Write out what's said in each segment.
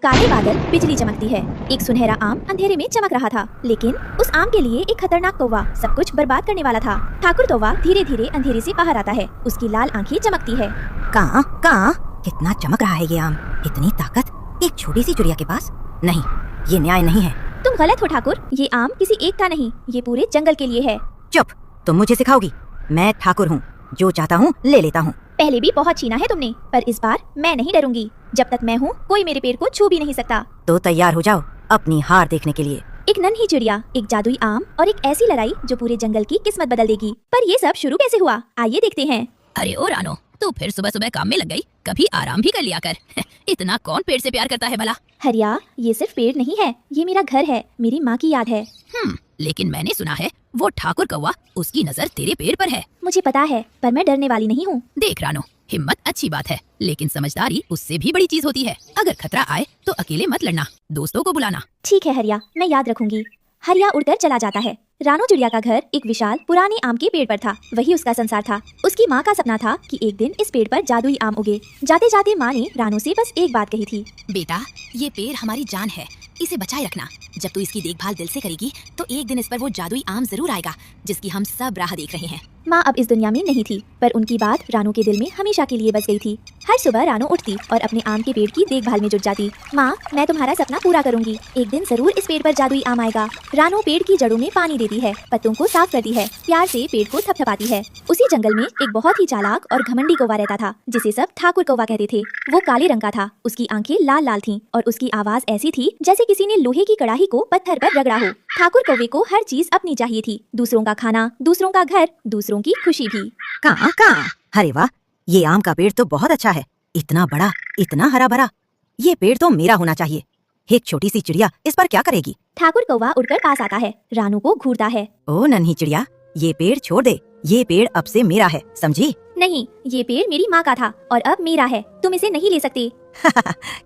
काले बादल, बिजली चमकती है। एक सुनहरा आम अंधेरे में चमक रहा था, लेकिन उस आम के लिए एक खतरनाक कौवा सब कुछ बर्बाद करने वाला था। ठाकुर कौवा धीरे धीरे अंधेरे से बाहर आता है। उसकी लाल आंखें चमकती है। कहाँ कहाँ कितना चमक रहा है ये आम। इतनी ताकत एक छोटी सी चिड़िया के पास? नहीं, ये न्याय नहीं है। तुम गलत हो ठाकुर, ये आम किसी एक का नहीं, ये पूरे जंगल के लिए है। चुप, तुम मुझे सिखाओगी? मैं ठाकुर हूँ, जो चाहता हूँ ले लेता हूँ। पहले भी बहुत छीना है तुमने, पर इस बार मैं नहीं डरूंगी। जब तक मैं हूँ कोई मेरे पेड़ को छू भी नहीं सकता। तो तैयार हो जाओ अपनी हार देखने के लिए। एक नन्ही चिड़िया, एक जादुई आम और एक ऐसी लड़ाई जो पूरे जंगल की किस्मत बदल देगी। पर ये सब शुरू कैसे हुआ, आइए देखते हैं। अरे ओ रानो, तू फिर सुबह सुबह काम में लग गई। कभी आराम भी कर लिया कर। इतना कौन पेड़ से प्यार करता है भला? हरिया, ये सिर्फ पेड़ नहीं है, ये मेरा घर है, मेरी माँ की याद है। लेकिन मैंने सुना है वो ठाकुर कौवा, उसकी नजर तेरे पेड़ पर है। मुझे पता है, पर मैं डरने वाली नहीं हूँ। देख रानो, हिम्मत अच्छी बात है, लेकिन समझदारी उससे भी बड़ी चीज होती है। अगर खतरा आए तो अकेले मत लड़ना, दोस्तों को बुलाना। ठीक है हरिया, मैं याद रखूंगी। हरिया उड़कर चला जाता है। रानो चिड़िया का घर एक विशाल पुराने आम के पेड़ पर था। वही उसका संसार था। उसकी माँ का सपना था कि एक दिन इस पेड़ पर जादुई आम उगे। जाते जाते माँ ने रानो से बस एक बात कही थी। बेटा, ये पेड़ हमारी जान है, इसे बचाए रखना। जब तू इसकी देखभाल दिल से करेगी तो एक दिन इस पर वो जादुई आम जरूर आएगा जिसकी हम सब राह देख रहे हैं। माँ अब इस दुनिया में नहीं थी, पर उनकी बात रानो के दिल में हमेशा के लिए बस गई थी। हर सुबह रानो उठती और अपने आम के पेड़ की देखभाल में जुट जाती। माँ, मैं तुम्हारा सपना पूरा करूंगी, एक दिन जरूर इस पेड़ पर जादुई आम आएगा। रानो पेड़ की जड़ों में पानी देती है, पत्तों को साफ करती है, प्यार से पेड़ को थपथपाती है। उसी जंगल में एक बहुत ही चालाक और घमंडी कौवा रहता था, जिसे सब ठाकुर कौवा कहते थे। वो काले रंग का था, उसकी आंखें लाल लाल थीं और उसकी आवाज ऐसी थी जैसे किसी ने लोहे की कड़ाही को पत्थर पर रगड़ा हो। ठाकुर कौवे को हर चीज अपनी चाहिए थी, दूसरों का खाना, दूसरों का घर, दूसरों की खुशी भी। कहाँ कहाँ? अरे वाह, ये आम का पेड़ तो बहुत अच्छा है। इतना बड़ा, इतना हरा भरा। ये पेड़ तो मेरा होना चाहिए। एक छोटी सी चिड़िया इस पर क्या करेगी? ठाकुर कौवा उड़कर पास आता है, रानू को घूरता है। ओ नन्ही चिड़िया, ये पेड़ छोड़ दे। ये पेड़ अब से मेरा है, समझी? नहीं, ये पेड़ मेरी माँ का था और अब मेरा है, तुम इसे नहीं ले सकते।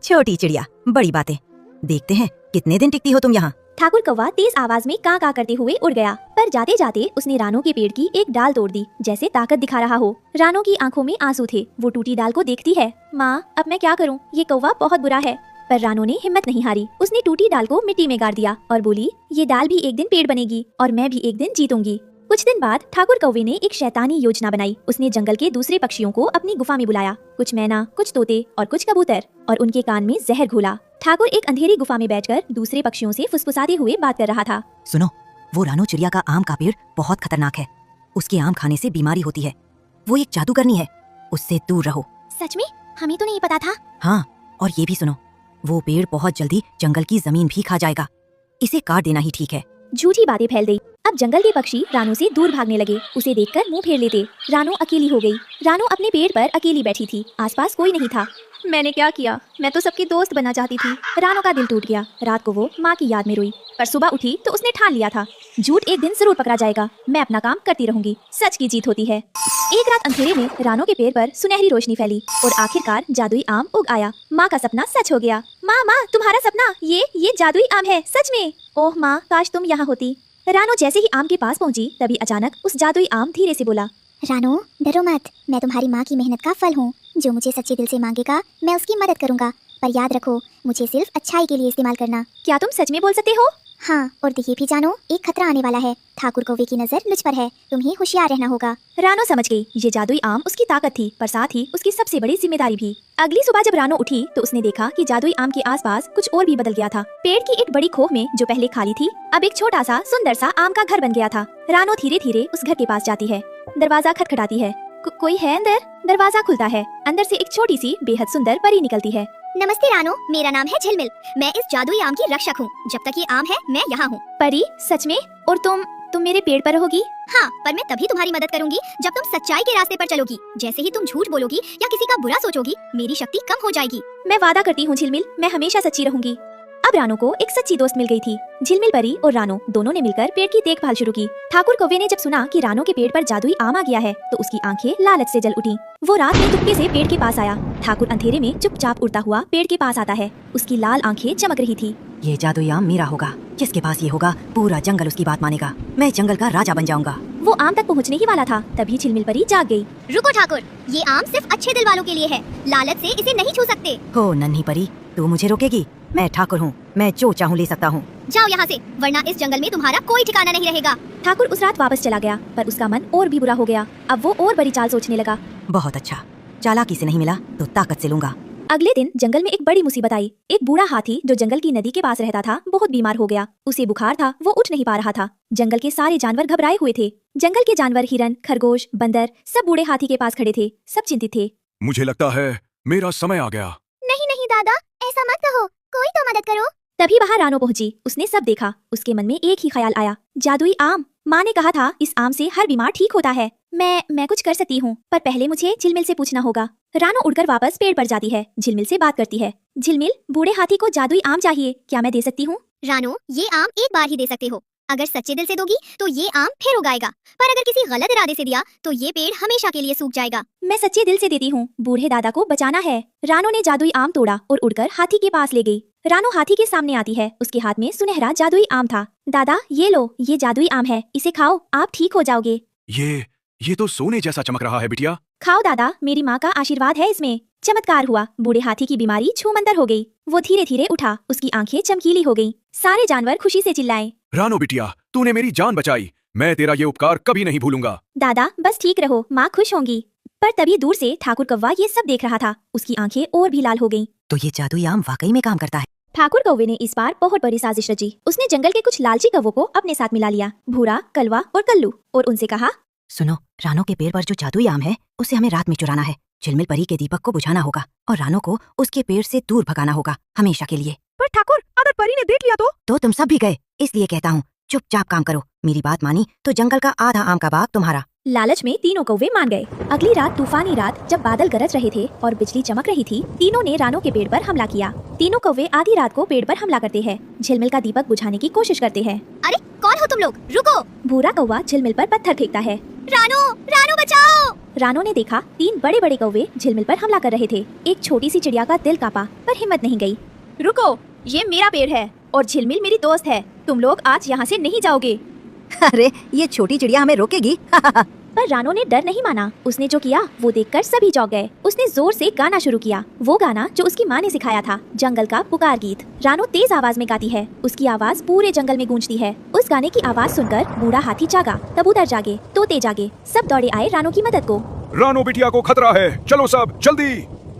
छोटी चिड़िया, बड़ी बातें। देखते हैं कितने दिन टिकती हो तुम यहाँ। ठाकुर कौवा तेज आवाज में kaa kaa करते हुए उड़ गया, पर जाते जाते उसने रानो के पेड़ की एक डाल तोड़ दी, जैसे ताकत दिखा रहा हो। रानो की आंखों में आंसू थे। वो टूटी डाल को देखती है। माँ, अब मैं क्या करूँ, ये कौवा बहुत बुरा है। पर रानो ने हिम्मत नहीं हारी। उसने टूटी डाल को मिट्टी में गाड़ दिया और बोली, ये डाल भी एक दिन पेड़ बनेगी और मैं भी एक दिन जीतूंगी। कुछ दिन बाद ठाकुर कौवे ने एक शैतानी योजना बनाई। उसने जंगल के दूसरे पक्षियों को अपनी गुफा में बुलाया, कुछ मैना, कुछ तोते और कुछ कबूतर, और उनके कान में जहर घोला। ठाकुर एक अंधेरी गुफा में बैठकर दूसरे पक्षियों से फुसफुसाते हुए बात कर रहा था। सुनो, वो रानो चिड़िया का आम का पेड़ बहुत खतरनाक है। उसके आम खाने से बीमारी होती है। वो एक जादूगरनी है, उससे दूर रहो। सच में? हमें तो नहीं पता था। हाँ, और ये भी सुनो, वो पेड़ बहुत जल्दी जंगल की जमीन भी खा जाएगा। इसे काट देना ही ठीक है। झूठी बातें फैल गई। अब जंगल के पक्षी रानो से दूर भागने लगे। उसे देखकर मुंह फेर लेते। रानो अकेली हो गई। रानो अपने पेड़ पर अकेली बैठी थी, आसपास कोई नहीं था। मैंने क्या किया? मैं तो सबकी दोस्त बनना चाहती थी। रानो का दिल टूट गया। रात को वो माँ की याद में रोई, पर सुबह उठी तो उसने ठान लिया था, झूठ एक दिन जरूर पकड़ा जाएगा। मैं अपना काम करती रहूंगी, सच की जीत होती है। एक रात अंधेरे में रानो के पेड़ पर सुनहरी रोशनी फैली और आखिरकार जादुई आम उग आया। माँ का सपना सच हो गया। माँ, तुम्हारा सपना, ये जादुई आम है, सच में। ओह माँ, काश तुम यहाँ होती। रानो जैसे ही आम के पास पहुँची, तभी अचानक उस जादुई आम धीरे से बोला, रानो, डरो मत, मैं तुम्हारी माँ की मेहनत का फल हूँ। जो मुझे सच्चे दिल से मांगेगा मैं उसकी मदद करूँगा, पर याद रखो, मुझे सिर्फ अच्छाई के लिए इस्तेमाल करना। क्या तुम सच में बोल सकते हो? हाँ, और ये भी जानो, एक खतरा आने वाला है। ठाकुर कौवे की नजर मुझ पर है, तुम्हें होशियार रहना होगा। रानो समझ गई, ये जादुई आम उसकी ताकत थी, पर साथ ही उसकी सबसे बड़ी जिम्मेदारी भी। अगली सुबह जब रानो उठी तो उसने देखा कि जादुई आम के आसपास कुछ और भी बदल गया था। पेड़ की एक बड़ी खोह में जो पहले खाली थी, अब एक छोटा सा सुंदर सा आम का घर बन गया था। रानो धीरे धीरे उस घर के पास जाती है। दरवाजा खटखटाती है। कोई है अंदर? दरवाजा खुलता है। अंदर से एक छोटी सी बेहद सुंदर परी निकलती है। नमस्ते रानो, मेरा नाम है झिलमिल। मैं इस जादुई आम की रक्षक हूँ। जब तक ये आम है मैं यहाँ हूँ। परी, सच में? और तुम मेरे पेड़ पर रहोगी? हाँ, पर मैं तभी तुम्हारी मदद करूंगी जब तुम सच्चाई के रास्ते पर चलोगी। जैसे ही तुम झूठ बोलोगी या किसी का बुरा सोचोगी, मेरी शक्ति कम हो जाएगी। मैं वादा करती हूँ झिलमिल, मैं हमेशा सच्ची रहूंगी। अब रानो को एक सच्ची दोस्त मिल गई थी। झिलमिल परी और रानो दोनों ने मिलकर पेड़ की देखभाल शुरू की। ठाकुर कौवे ने जब सुना कि रानो के पेड़ पर जादुई आम आ गया है, तो उसकी आंखें लालच से जल उठी। वो रात में चुपके से पेड़ के पास आया। ठाकुर अंधेरे में चुपचाप उड़ता हुआ पेड़ के पास आता है। उसकी लाल आंखें चमक रही थी। ये जादुई आम मेरा होगा। जिसके पास ये होगा, पूरा जंगल उसकी बात मानेगा। मैं जंगल का राजा बन जाऊंगा। वो आम तक पहुँचने ही वाला था, तभी झिलमिल परी जाग गई। रुको ठाकुर, ये आम सिर्फ अच्छे दिल वालों के लिए है, लालच से इसे नहीं छू सकते। हो नन्ही परी, तू मुझे रोकेगी? मैं ठाकुर हूँ, मैं जो चाहूँ ले सकता हूँ। जाओ यहाँ से, वरना इस जंगल में तुम्हारा कोई ठिकाना नहीं रहेगा। ठाकुर उस रात वापस चला गया, पर उसका मन और भी बुरा हो गया। अब वो और बड़ी चाल सोचने लगा। बहुत अच्छा, चालाकी से नहीं मिला तो ताकत से लूंगा। अगले दिन जंगल में एक बड़ी मुसीबत आई। एक बूढ़ा हाथी जो जंगल की नदी के पास रहता था बहुत बीमार हो गया। उसे बुखार था, वो उठ नहीं पा रहा था। जंगल के सारे जानवर घबराए हुए थे। जंगल के जानवर हिरन, खरगोश, बंदर सब बूढ़े हाथी के पास खड़े थे। सब चिंतित थे। मुझे लगता है मेरा समय आ गया। नहीं नहीं दादा, ऐसा मत कहो, कोई तो मदद करो। तभी वहाँ रानो पहुंची। उसने सब देखा। उसके मन में एक ही ख्याल आया, जादुई आम। माँ ने कहा था इस आम से हर बीमार ठीक होता है। मैं कुछ कर सकती हूँ, पर पहले मुझे झिलमिल से पूछना होगा। रानो उड़कर वापस पेड़ पर जाती है, झिलमिल से बात करती है। झिलमिल, बूढ़े हाथी को जादुई आम चाहिए, क्या मैं दे सकती हूँ? रानो, ये आम एक बार ही दे सकते हो। अगर सच्चे दिल से दोगी तो ये आम फिर उगाएगा, पर अगर किसी गलत इरादे से दिया तो ये पेड़ हमेशा के लिए सूख जाएगा। मैं सच्चे दिल से देती हूँ, बूढ़े दादा को बचाना है। रानो ने जादुई आम तोड़ा और उड़कर हाथी के पास ले गई। रानो हाथी के सामने आती है। उसके हाथ में सुनहरा जादुई आम था। दादा, ये लो, ये जादुई आम है, इसे खाओ, आप ठीक हो जाओगे। ये तो सोने जैसा चमक रहा है बिटिया। खाओ दादा, मेरी माँ का आशीर्वाद है इसमें। चमत्कार हुआ, बूढ़े हाथी की बीमारी छूमंतर हो गई। वो धीरे धीरे उठा, उसकी आंखें चमकीली हो गईं। सारे जानवर खुशी से चिल्लाए, रानो बिटिया, तूने मेरी जान बचाई। मैं तेरा ये उपकार कभी नहीं भूलूंगा। दादा बस ठीक रहो, माँ खुश होंगी। पर तभी दूर से ठाकुर कौवा ये सब देख रहा था। उसकी आंखें और भी लाल हो गईं। तो ये जादुई आम वाकई में काम करता है। ठाकुर कौवे ने इस बार बहुत बड़ी साजिश रची। उसने जंगल के कुछ लालची कौवों को अपने साथ मिला लिया, भूरा, कलवा और कल्लू, और उनसे कहा, सुनो, रानो के पेड़ पर जो जादुई आम है उसे हमें रात में चुराना है। झिलमिल परी के दीपक को बुझाना होगा और रानो को उसके पेड़ से दूर भगाना होगा, हमेशा के लिए। पर ठाकुर, अगर परी ने देख लिया तो तुम सब भी गए, इसलिए कहता हूँ चुपचाप काम करो। मेरी बात मानी तो जंगल का आधा आम का बाग तुम्हारा। लालच में तीनों कौवे मान गए। अगली रात, तूफानी रात, जब बादल गरज रहे थे और बिजली चमक रही थी, तीनों ने रानो के पेड़ पर हमला किया। तीनों कौवे आधी रात को पेड़ पर हमला करते हैं। झिलमिल का दीपक बुझाने की कोशिश करते हैं। अरे कौन हो तुम लोग, रुको। भूरा कौवा झिलमिल पर पत्थर फेंकता है। रानो, रानो बचाओ। रानो ने देखा 3 बड़े बड़े कौवे झिलमिल पर हमला कर रहे थे। एक छोटी सी चिड़िया का दिल कांपा, पर हिम्मत नहीं गई। रुको, ये मेरा पेड़ है और झिलमिल मेरी दोस्त है। तुम लोग आज यहाँ से नहीं जाओगे। अरे ये छोटी चिड़िया हमें रोकेगी? पर रानो ने डर नहीं माना। उसने जो किया वो देखकर सभी चौंक गए। उसने जोर से गाना शुरू किया, वो गाना जो उसकी माँ ने सिखाया था, जंगल का पुकार गीत। रानो तेज आवाज में गाती है, उसकी आवाज पूरे जंगल में गूंजती है। उस गाने की आवाज सुनकर बूढ़ा हाथी जागा, कबूतर जागे, तोते जागे, सब दौड़े आए रानो की मदद को। रानो बिटिया को खतरा है, चलो सब जल्दी।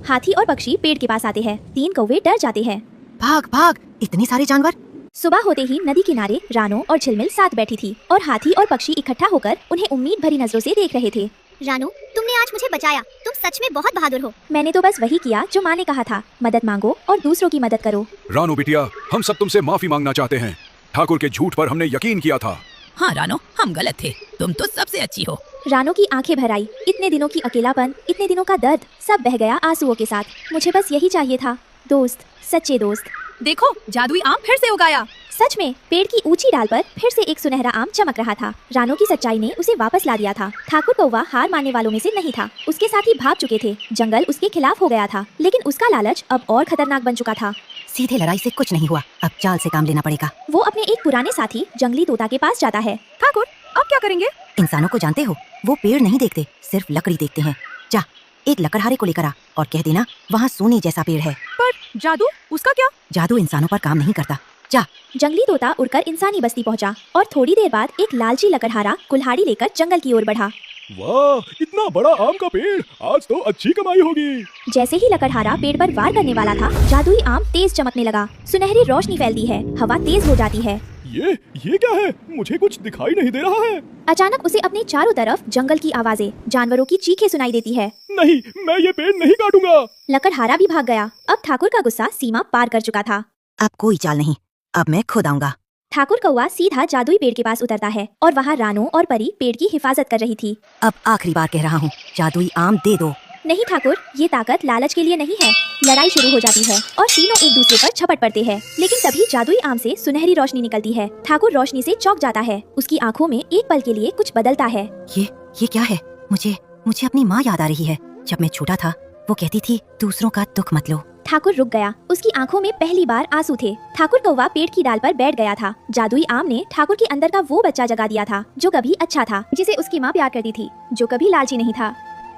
हाथी और पक्षी पेड़ के पास आते हैं। 3 कौवे डर जाते हैं। भाग भाग, इतने सारे जानवर। सुबह होते ही नदी किनारे रानो और झिलमिल साथ बैठी थी और हाथी और पक्षी इकट्ठा होकर उन्हें उम्मीद भरी नजरों से देख रहे थे। रानो, तुमने आज मुझे बचाया, तुम सच में बहुत बहादुर हो। मैंने तो बस वही किया जो माँ ने कहा था, मदद मांगो और दूसरों की मदद करो। रानो बिटिया, हम सब तुमसे माफी मांगना चाहते हैं। ठाकुर के झूठ पर हमने यकीन किया था। हाँ रानो, हम गलत थे, तुम तो सबसे अच्छी हो। रानो की आंखें भर आई। इतने दिनों की अकेलापन, इतने दिनों का दर्द, सब बह गया आंसुओं के साथ। मुझे बस यही चाहिए था, दोस्त, सच्चे दोस्त। देखो, जादुई आम फिर से उगाया। सच में पेड़ की ऊंची डाल पर फिर से एक सुनहरा आम चमक रहा था। रानो की सच्चाई ने उसे वापस ला दिया था। ठाकुर कौवा हार मानने वालों में से नहीं था। उसके साथी भाग चुके थे। जंगल उसके खिलाफ हो गया था, लेकिन उसका लालच अब और खतरनाक बन चुका था। सीधे लड़ाई से कुछ नहीं हुआ, अब चाल से काम लेना पड़ेगा। वो अपने एक पुराने साथी जंगली तोता के पास जाता है। ठाकुर, अब क्या करेंगे? इंसानों को जानते हो, वो पेड़ नहीं देखते, सिर्फ लकड़ी देखते हैं। जा, एक लकड़हारे को लेकर आ और कह देना वहाँ सोने जैसा पेड़ है। पर जादू, उसका क्या? जादू इंसानों पर काम नहीं करता। जा। जंगली तोता उड़कर इंसानी बस्ती पहुंचा और थोड़ी देर बाद एक लालची लकड़हारा कुल्हाड़ी लेकर जंगल की ओर बढ़ा। वाह, इतना बड़ा आम का पेड़, आज तो अच्छी कमाई होगी। जैसे ही लकड़हारा पेड़ पर वार करने वाला था, जादुई आम तेज चमकने लगा। सुनहरी रोशनी फैलती है, हवा तेज हो जाती है। ये क्या है? मुझे कुछ दिखाई नहीं दे रहा है। अचानक उसे अपने चारों तरफ जंगल की आवाजें, जानवरों की चीखें सुनाई देती है। नहीं, मैं ये पेड़ नहीं काटूंगा। लकड़हारा भी भाग गया। अब ठाकुर का गुस्सा सीमा पार कर चुका था। अब कोई चाल नहीं, अब मैं खुद आऊंगा। ठाकुर कौवा सीधा जादुई पेड़ के पास उतरता है और वहाँ रानो और परी पेड़ की हिफाजत कर रही थी। अब आखिरी बार कह रहा हूँ, जादुई आम दे दो। नहीं ठाकुर, ये ताकत लालच के लिए नहीं है। लड़ाई शुरू हो जाती है और तीनों एक दूसरे पर झपट पड़ते हैं। लेकिन तभी जादुई आम से सुनहरी रोशनी निकलती है। ठाकुर रोशनी से चौंक जाता है। उसकी आंखों में एक पल के लिए कुछ बदलता है। ये क्या है? मुझे अपनी माँ याद आ रही है। जब मैं छोटा था, वो कहती थी दूसरों का दुख मत लो। ठाकुर रुक गया। उसकी आंखों में पहली बार आंसू थे। ठाकुर कौवा पेड़ की डाल पर बैठ गया था। जादुई आम ने ठाकुर के अंदर का वो बच्चा जगा दिया था जो कभी अच्छा था, जिसे उसकी माँ प्यार करती थी, जो कभी लालची नहीं था।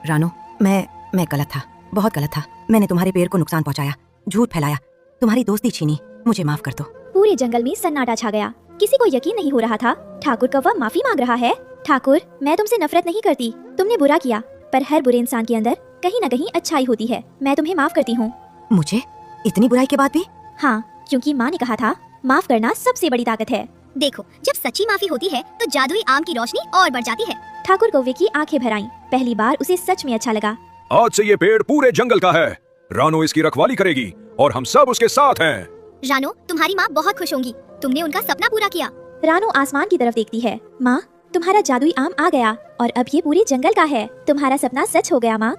रानो, मैं गलत था, बहुत गलत था। मैंने तुम्हारे पेड़ को नुकसान पहुंचाया, झूठ फैलाया। तुम्हारी दोस्ती छीनी, मुझे माफ कर दो। पूरे जंगल में सन्नाटा छा गया। किसी को यकीन नहीं हो रहा था ठाकुर कौवा माफी मांग रहा है। ठाकुर, मैं तुमसे नफरत नहीं करती, तुमने बुरा किया, पर हर बुरे इंसान के अंदर कहीं न कहीं अच्छाई होती है। मैं तुम्हें माफ करती हूँ। मुझे इतनी बुराई के बाद भी? हाँ, क्योंकि माँ ने कहा था माफ करना सबसे बड़ी ताकत है। देखो, जब सच्ची माफी होती है तो जादुई आम की रोशनी और बढ़ जाती है। ठाकुर कौवे की आंखें भर आईं। पहली बार उसे सच में अच्छा लगा। आज से ये पेड़ पूरे जंगल का है। रानो इसकी रखवाली करेगी और हम सब उसके साथ हैं। रानो, तुम्हारी माँ बहुत खुश होंगी, तुमने उनका सपना पूरा किया। रानो आसमान की तरफ देखती है। माँ, तुम्हारा जादुई आम आ गया और अब ये पूरे जंगल का है। तुम्हारा सपना सच हो गया माँ।